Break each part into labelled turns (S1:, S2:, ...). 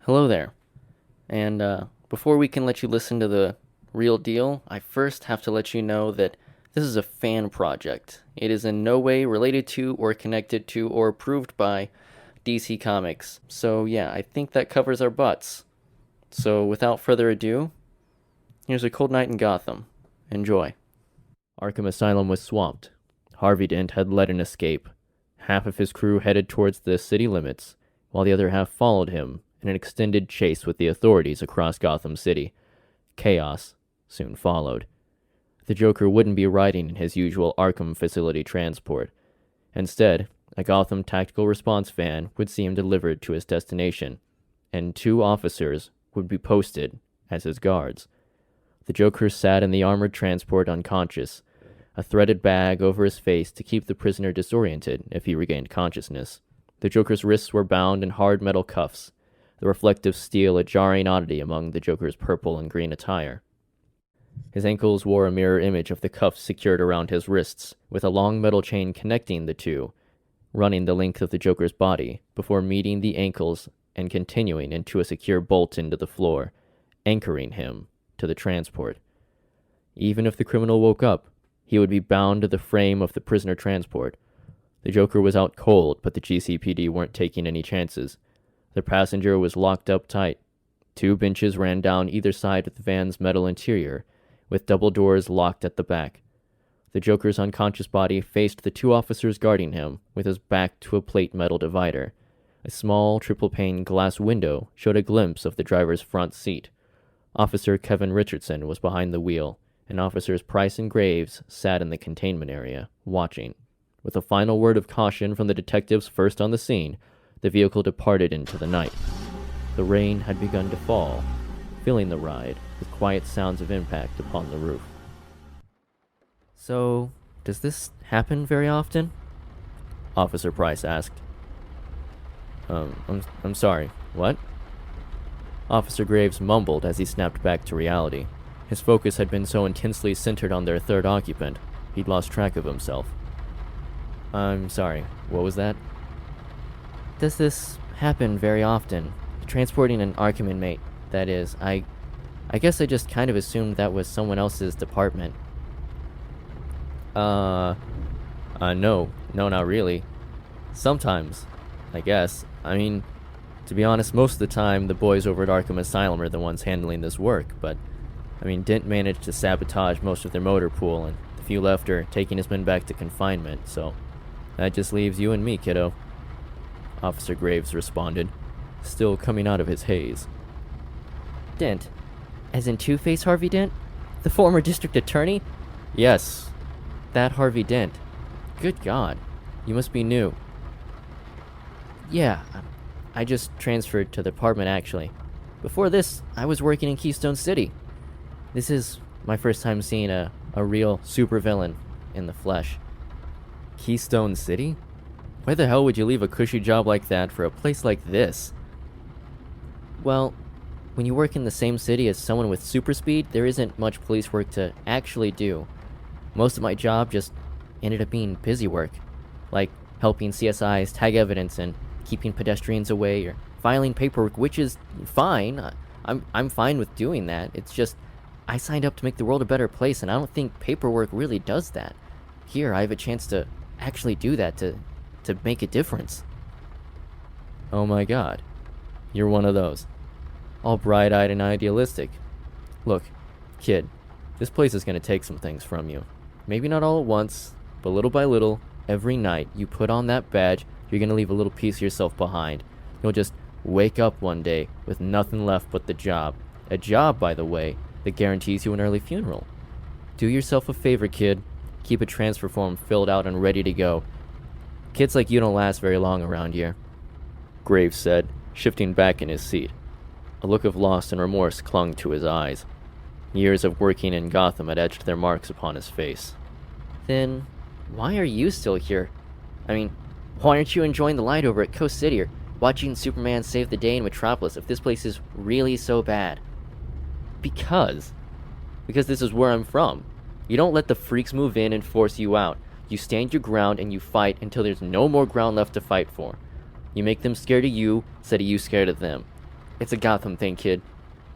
S1: Hello there. And before we can let you listen to the real deal, I first have to let you know that this is a fan project. It is in no way related to or connected to or approved by DC Comics. So yeah, I think that covers our butts. So without further ado, here's A Cold Night in Gotham. Enjoy. Arkham Asylum was swamped. Harvey Dent had led an escape. Half of his crew headed towards the city limits, while the other half followed him in an extended chase with the authorities across Gotham City. Chaos soon followed. The Joker wouldn't be riding in his usual Arkham facility transport. Instead, a Gotham tactical response van would see him delivered to his destination, and 2 officers would be posted as his guards. The Joker sat in the armored transport unconscious, a threaded bag over his face to keep the prisoner disoriented if he regained consciousness. The Joker's wrists were bound in hard metal cuffs, the reflective steel a jarring oddity among the Joker's purple and green attire. His ankles wore a mirror image of the cuffs secured around his wrists, with a long metal chain connecting the two, running the length of the Joker's body before meeting the ankles and continuing into a secure bolt into the floor, anchoring him to the transport. Even if the criminal woke up, he would be bound to the frame of the prisoner transport. The Joker was out cold, but the GCPD weren't taking any chances. The passenger was locked up tight. 2 benches ran down either side of the van's metal interior, with double doors locked at the back. The Joker's unconscious body faced the 2 officers guarding him, with his back to a plate metal divider. A small triple-pane glass window showed a glimpse of the driver's front seat. Officer Kevin Richardson was behind the wheel, and Officers Price and Graves sat in the containment area, watching. With a final word of caution from the detectives first on the scene, the vehicle departed into the night. The rain had begun to fall, filling the ride with quiet sounds of impact upon the roof. So, does this happen very often? Officer Price asked. I'm sorry, what? Officer Graves mumbled as he snapped back to reality. His focus had been so intensely centered on their 3rd occupant, he'd lost track of himself. I'm sorry, what was that? Does this happen very often? Transporting an Arkham inmate, that is. I guess I just kind of assumed that was someone else's department. No, not really. Sometimes, I guess. I mean, to be honest, most of the time, the boys over at Arkham Asylum are the ones handling this work, but Dent managed to sabotage most of their motor pool, and the few left are taking his men back to confinement, so that just leaves you and me, kiddo. Officer Graves responded, still coming out of his haze. Dent? As in Two-Face Harvey Dent? The former district attorney? Yes, that Harvey Dent. Good God, you must be new. Yeah, I just transferred to the department, actually. Before this, I was working in Keystone City. This is my first time seeing a real supervillain in the flesh. Keystone City? Why the hell would you leave a cushy job like that for a place like this? Well, when you work in the same city as someone with super speed, there isn't much police work to actually do. Most of my job just ended up being busy work, like helping CSIs tag evidence and keeping pedestrians away or filing paperwork, which is fine. I'm fine with doing that. It's just I signed up to make the world a better place, and I don't think paperwork really does that. Here, I have a chance to actually do that, to make a difference. Oh my God, you're one of those. All bright-eyed and idealistic. Look, kid, this place is going to take some things from you. Maybe not all at once, but little by little, every night you put on that badge, you're going to leave a little piece of yourself behind. You'll just wake up one day with nothing left but the job. A job, by the way, that guarantees you an early funeral. Do yourself a favor, kid. Keep a transfer form filled out and ready to go. Kids like you don't last very long around here. Graves said, shifting back in his seat. A look of loss and remorse clung to his eyes. Years of working in Gotham had etched their marks upon his face. Then, why are you still here? Why aren't you enjoying the light over at Coast City or watching Superman save the day in Metropolis if this place is really so bad? Because this is where I'm from. You don't let the freaks move in and force you out. You stand your ground and you fight until there's no more ground left to fight for. You make them scared of you instead of you scared of them. It's a Gotham thing, kid.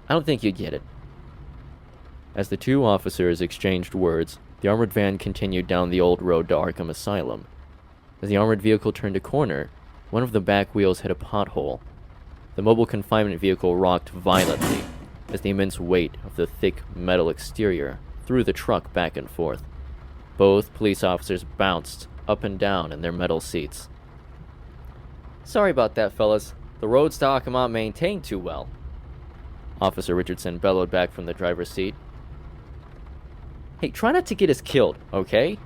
S1: I don't think you'd get it. As the two officers exchanged words, the armored van continued down the old road to Arkham Asylum. As the armored vehicle turned a corner, one of the back wheels hit a pothole. The mobile confinement vehicle rocked violently as the immense weight of the thick metal exterior threw the truck back and forth. Both police officers bounced up and down in their metal seats. Sorry about that, fellas. The roads to Arkham aren't maintained too well. Officer Richardson bellowed back from the driver's seat. Hey, try not to get us killed, okay?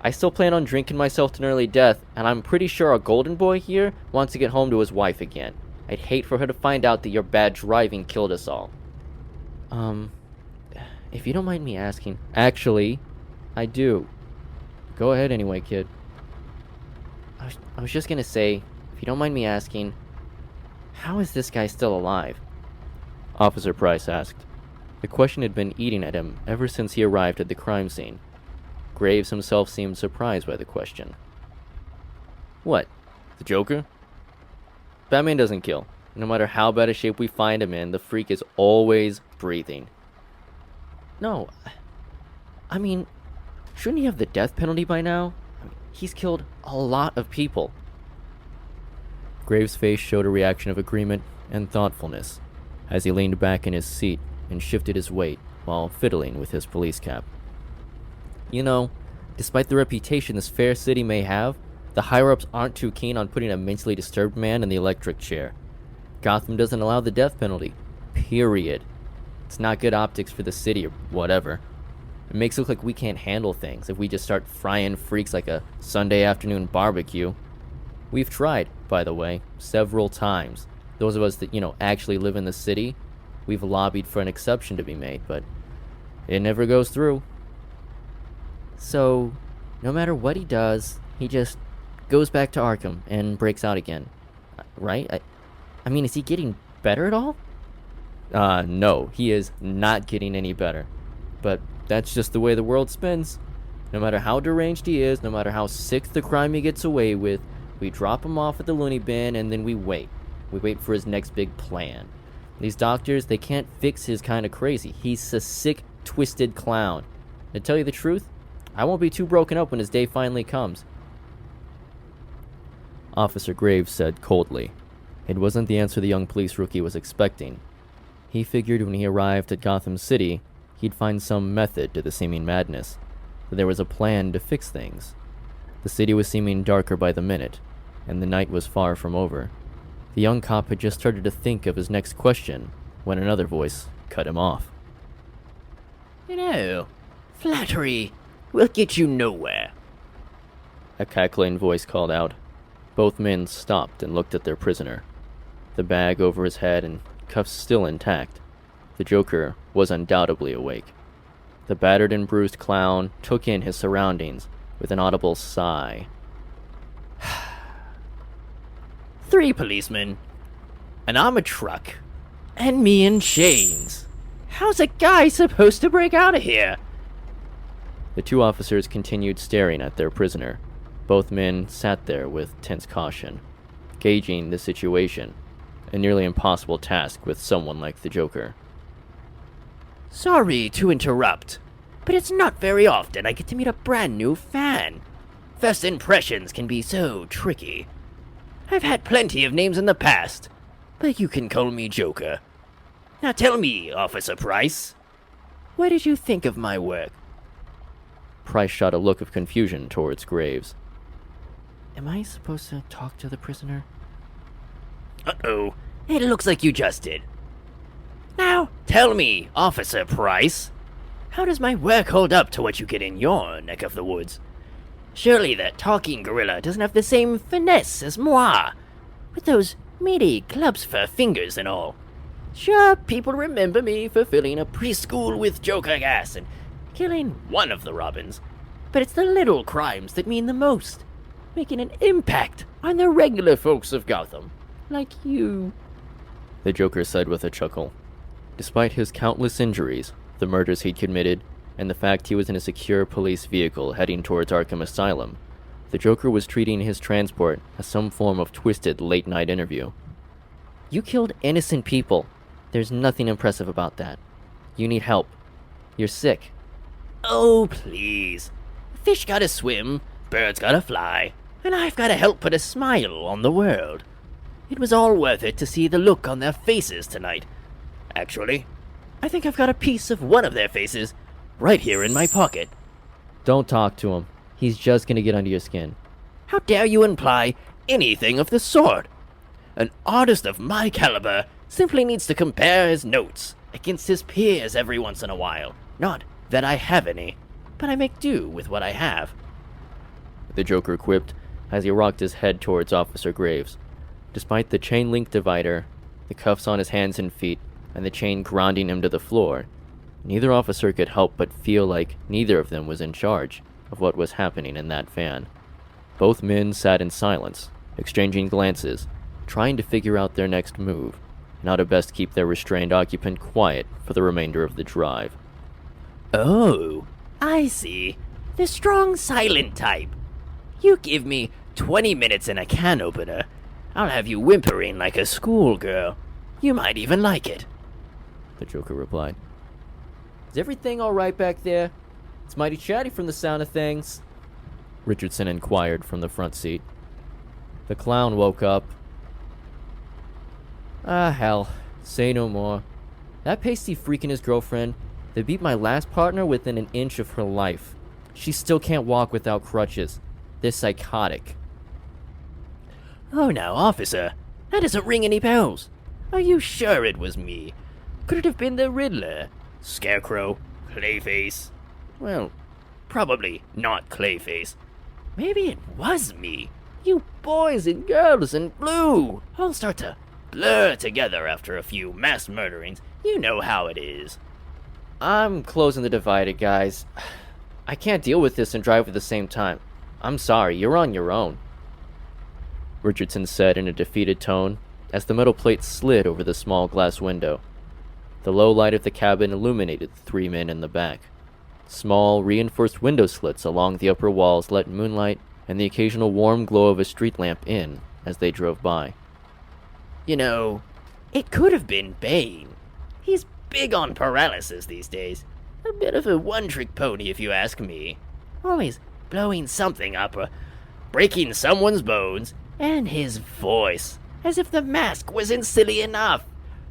S1: I still plan on drinking myself to an early death, and I'm pretty sure our golden boy here wants to get home to his wife again. I'd hate for her to find out that your bad driving killed us all. If you don't mind me asking... Actually, I do. Go ahead anyway, kid. I was just gonna say, if you don't mind me asking, how is this guy still alive? Officer Price asked. The question had been eating at him ever since he arrived at the crime scene. Graves himself seemed surprised by the question. What? The Joker? Batman doesn't kill. No matter how bad a shape we find him in, the freak is always breathing. No. I mean, shouldn't he have the death penalty by now? He's killed a lot of people. Graves' face showed a reaction of agreement and thoughtfulness as he leaned back in his seat and shifted his weight while fiddling with his police cap. You know, despite the reputation this fair city may have, the higher-ups aren't too keen on putting a mentally disturbed man in the electric chair. Gotham doesn't allow the death penalty. Period. It's not good optics for the city or whatever. It makes it look like we can't handle things if we just start frying freaks like a Sunday afternoon barbecue. We've tried, by the way, several times. Those of us that, actually live in the city, we've lobbied for an exception to be made, but it never goes through. So, no matter what he does, he just goes back to Arkham and breaks out again. Right? I mean, is he getting better at all? No, he is not getting any better. But that's just the way the world spins. No matter how deranged he is, no matter how sick the crime he gets away with, we drop him off at the loony bin and then we wait. We wait for his next big plan. These doctors, they can't fix his kind of crazy. He's a sick, twisted clown. To tell you the truth, I won't be too broken up when his day finally comes. Officer Graves said coldly. It wasn't the answer the young police rookie was expecting. He figured when he arrived at Gotham City, he'd find some method to the seeming madness, that there was a plan to fix things. The city was seeming darker by the minute, and the night was far from over. The young cop had just started to think of his next question when another voice cut him off.
S2: Flattery will get you nowhere.
S1: A cackling voice called out. Both men stopped and looked at their prisoner. The bag over his head and cuffs still intact. The Joker was undoubtedly awake. The battered and bruised clown took in his surroundings with an audible sigh.
S2: 3 policemen, an armored truck, and me in chains. How's a guy supposed to break out of here?
S1: The two officers continued staring at their prisoner. Both men sat there with tense caution, gauging the situation, a nearly impossible task with someone like the Joker.
S2: Sorry to interrupt, but it's not very often I get to meet a brand new fan. First impressions can be so tricky. I've had plenty of names in the past, but you can call me Joker. Now tell me, Officer Price, what did you think of my work?
S1: Price shot a look of confusion towards Graves.
S2: Am I supposed to talk to the prisoner? Uh-oh, it looks like you just did. Now, tell me, Officer Price, how does my work hold up to what you get in your neck of the woods? Surely that talking gorilla doesn't have the same finesse as moi, with those meaty clubs for fingers and all. Sure, people remember me for filling a preschool with Joker gas and killing one of the Robins, but it's the little crimes that mean the most, making an impact on the regular folks of Gotham, like you.
S1: The Joker said with a chuckle. Despite his countless injuries, the murders he'd committed, and the fact he was in a secure police vehicle heading towards Arkham Asylum, the Joker was treating his transport as some form of twisted late-night interview. You killed innocent people. There's nothing impressive about that. You need help. You're sick.
S2: Oh, please. Fish gotta swim, birds gotta fly, and I've gotta help put a smile on the world. It was all worth it to see the look on their faces tonight. Actually, I think I've got a piece of one of their faces right here in my pocket.
S1: Don't talk to him. He's just gonna get under your skin.
S2: How dare you imply anything of the sort? An artist of my caliber simply needs to compare his notes against his peers every once in a while. Not that I have any, but I make do with what I have.
S1: The Joker quipped as he rocked his head towards Officer Graves. Despite the chain link divider, the cuffs on his hands and feet, and the chain grounding him to the floor, neither officer could help but feel like neither of them was in charge of what was happening in that van. Both men sat in silence, exchanging glances, trying to figure out their next move, and how to best keep their restrained occupant quiet for the remainder of the drive.
S2: Oh, I see. The strong silent type. You give me 20 minutes and a can opener, I'll have you whimpering like a schoolgirl. You might even like it.
S1: The Joker replied. Is everything all right back there? It's mighty chatty from the sound of things. Richardson inquired from the front seat. The clown woke up. Ah, hell. Say no more. That pasty freak and his girlfriend, they beat my last partner within an inch of her life. She still can't walk without crutches. They're psychotic.
S2: Oh, now, officer, that doesn't ring any bells. Are you sure it was me? Could it have been the Riddler? Scarecrow? Clayface? Well, probably not Clayface. Maybe it was me. You boys and girls in blue all start to blur together after a few mass murderings. You know how it is.
S1: I'm closing the divider, guys. I can't deal with this and drive at the same time. I'm sorry, you're on your own. Richardson said in a defeated tone as the metal plate slid over the small glass window. The low light of the cabin illuminated the three men in the back. Small, reinforced window slits along the upper walls let moonlight and the occasional warm glow of a street lamp in as they drove by.
S2: You know, it could have been Bane. He's big on paralysis these days. A bit of a one-trick pony, if you ask me. Always blowing something up or breaking someone's bones, and his voice, as if the mask wasn't silly enough.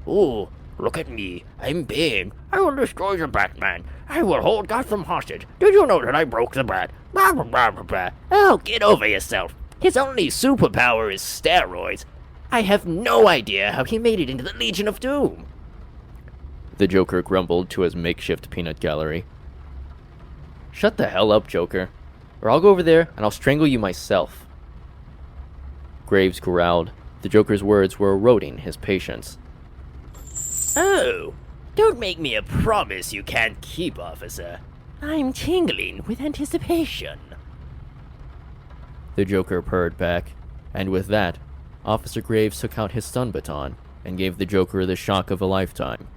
S2: Oh, look at me. I'm Bane. I will destroy the Batman. I will hold Gotham hostage. Did you know that I broke the bat? Blah, blah, blah, blah, blah. Oh, get over yourself. His only superpower is steroids. I have no idea how he made it into the Legion of Doom.
S1: The Joker grumbled to his makeshift peanut gallery. Shut the hell up, Joker, or I'll go over there and I'll strangle you myself. Graves growled. The Joker's words were eroding his patience.
S2: Oh, don't make me a promise you can't keep, officer. I'm tingling with anticipation.
S1: The Joker purred back, and with that, Officer Graves took out his stun baton and gave the Joker the shock of a lifetime.